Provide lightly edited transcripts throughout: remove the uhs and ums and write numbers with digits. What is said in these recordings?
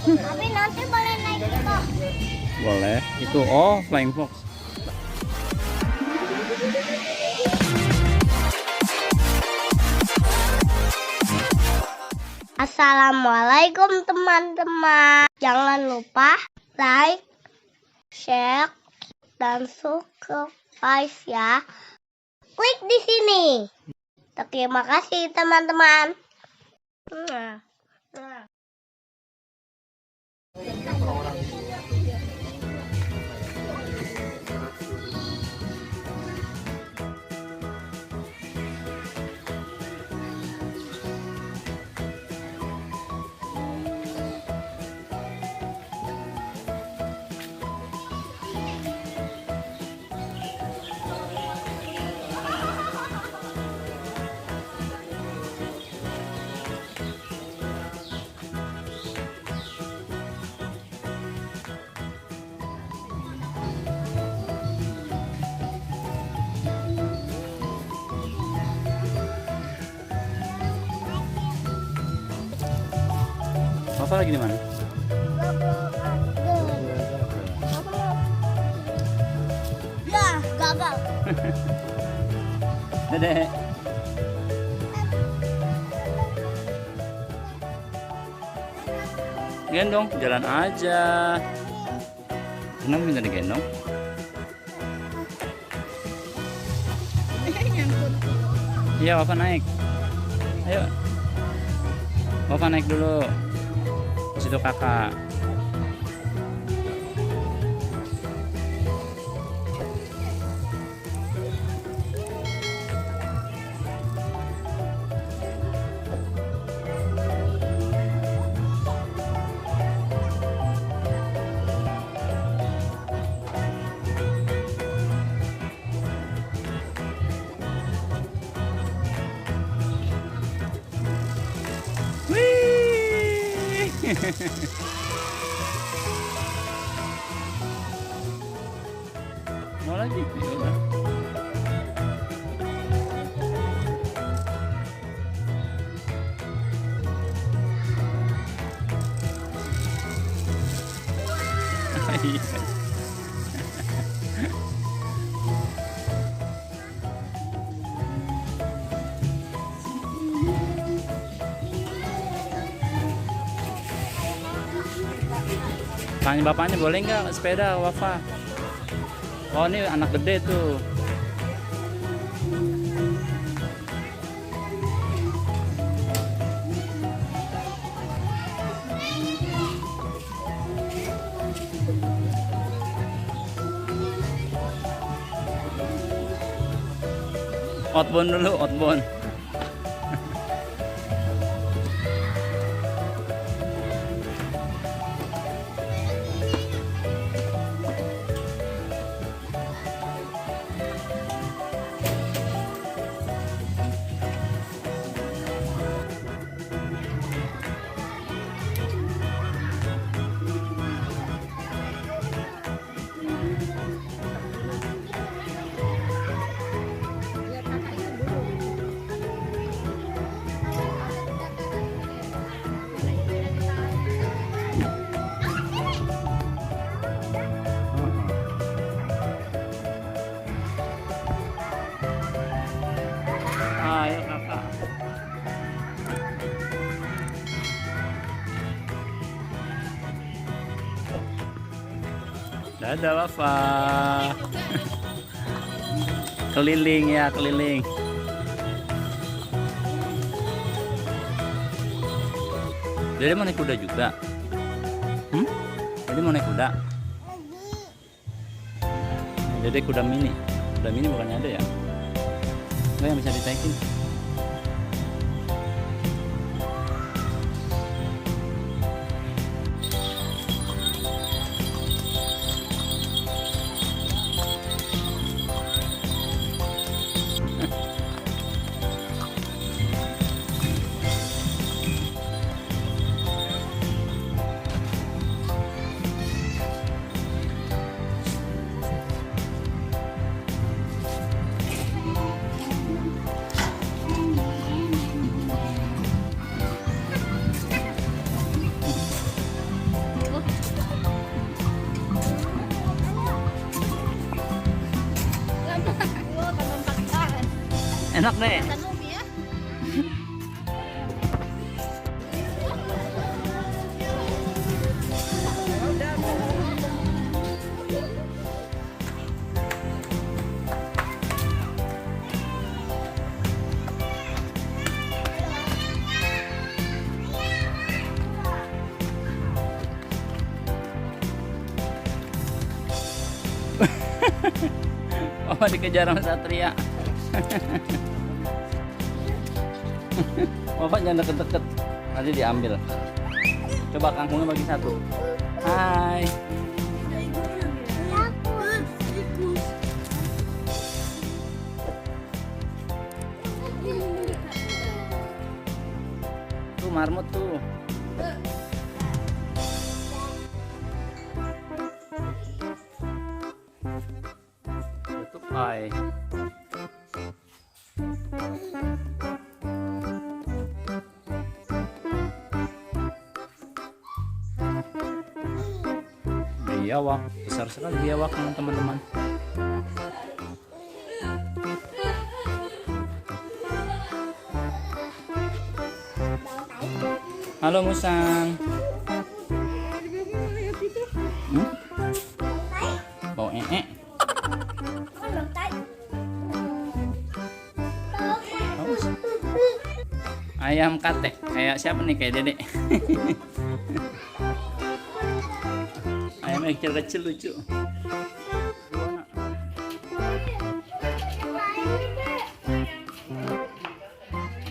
Tapi nanti boleh naik itu. Boleh. Itu oh flying fox. Assalamualaikum teman-teman. Jangan lupa like, share, dan subscribe ya. Klik di sini. Terima kasih teman-teman. Apa lagi di mana? Ya, gagal. Dedek. Gendong, jalan aja. Kenapa minta digendong? Iya, Wafa naik. Ayo. Wafa naik dulu. Di situ kakak. Mau lagi? Ya udah. Tanya bapaknya boleh nggak sepeda Wafa? Oh ini anak gede tuh. Outbound dulu, outbound. Ayo kakak. Dadah Wafa. Keliling ya, keliling. Dede mau naik kuda juga? Dede mau naik kuda? Dede kuda mini. Kuda mini bukannya ada ya? Enggak yang bisa ditaikin. Enak deh. Oh, dikejar sama Satria. Bapak jangan deket-deket, nanti diambil. Coba kangkungnya bagi satu. Hai. Tuh marmut tuh. Tutup pai. Biawak, besar sekali biawaknya teman-teman. Halo Musang. Bau ee. Ayam katek, kayak siapa nih, kayak Dedek. Ayam kecil-kecil lucu.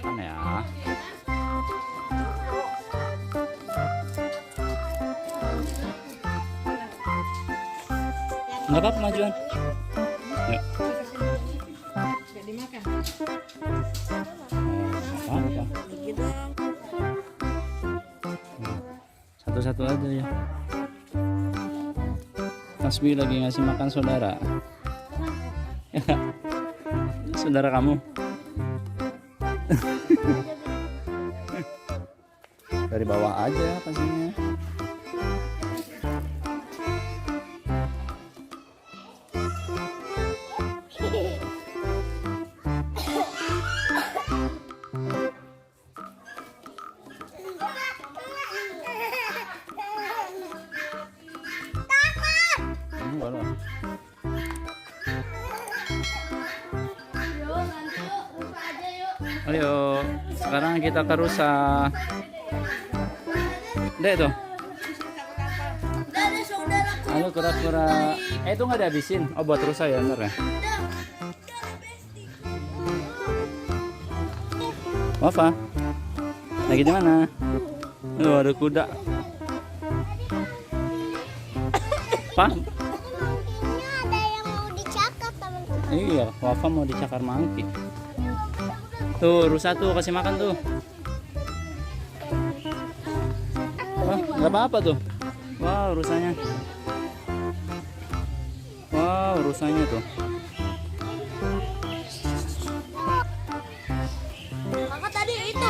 Mana ya? Nggak apa-apa, majuan. Yuk. Jadi makan. Apa-apa. Satu-satu aja ya. Tasbih lagi ngasih makan saudara. Saudara kamu. Dari bawah aja pastinya. Ayo, sekarang kita ke rusa. Udah itu. Halo kura-kura. Itu nggak dihabisin. Oh, buat rusa ya, ntar ya. Wafa, lagi di mana? Oh, ada kuda. Pak? Ada yang mau dicakar teman-teman. Iya, Wafa mau dicakar mangki. Tuh, rusa tuh, kasih makan tuh. Wah, nggak apa-apa tuh. Wow, rusanya. Wow, rusanya tuh. Kakak tadi itu.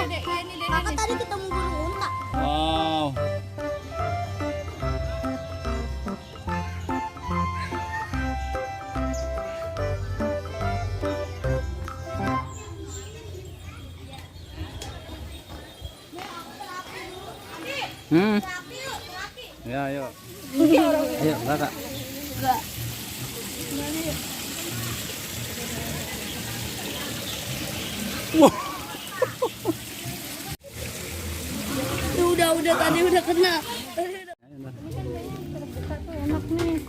Kakak tadi ketemu burung unta. Wow. Ya, ayo. Ayo, kakak. Wah. Udah tadi udah kena. Enak nih.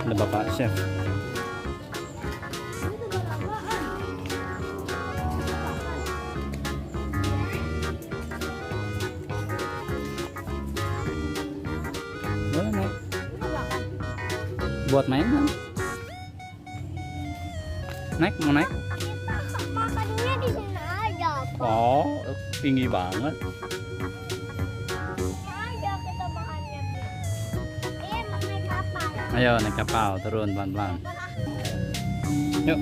Ada Bapak Chef. Boleh naik. Buat mainan. Naik, mau naik? Makannya di sini aja. Oh, tinggi banget. Aja kita makannya. Emang naik kapal. Ayo naik kapal, turun pelan-pelan. Yuk.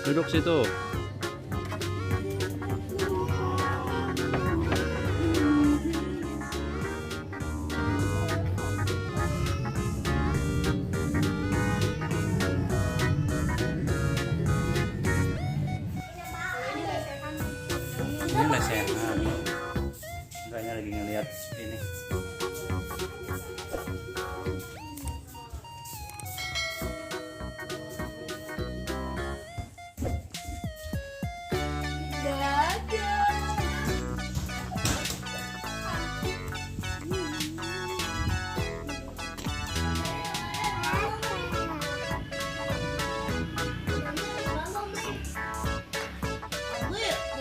Duduk situ. Ini lesehan. Enggaknya lagi ngeliat ini.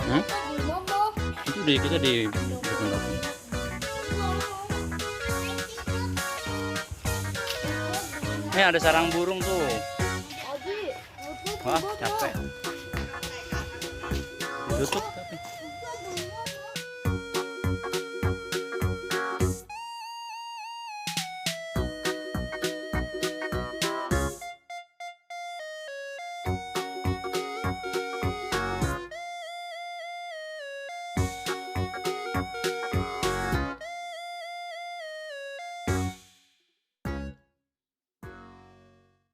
Hmm? Itu di kita di ada sarang burung tuh. Wah, capek. Tutup.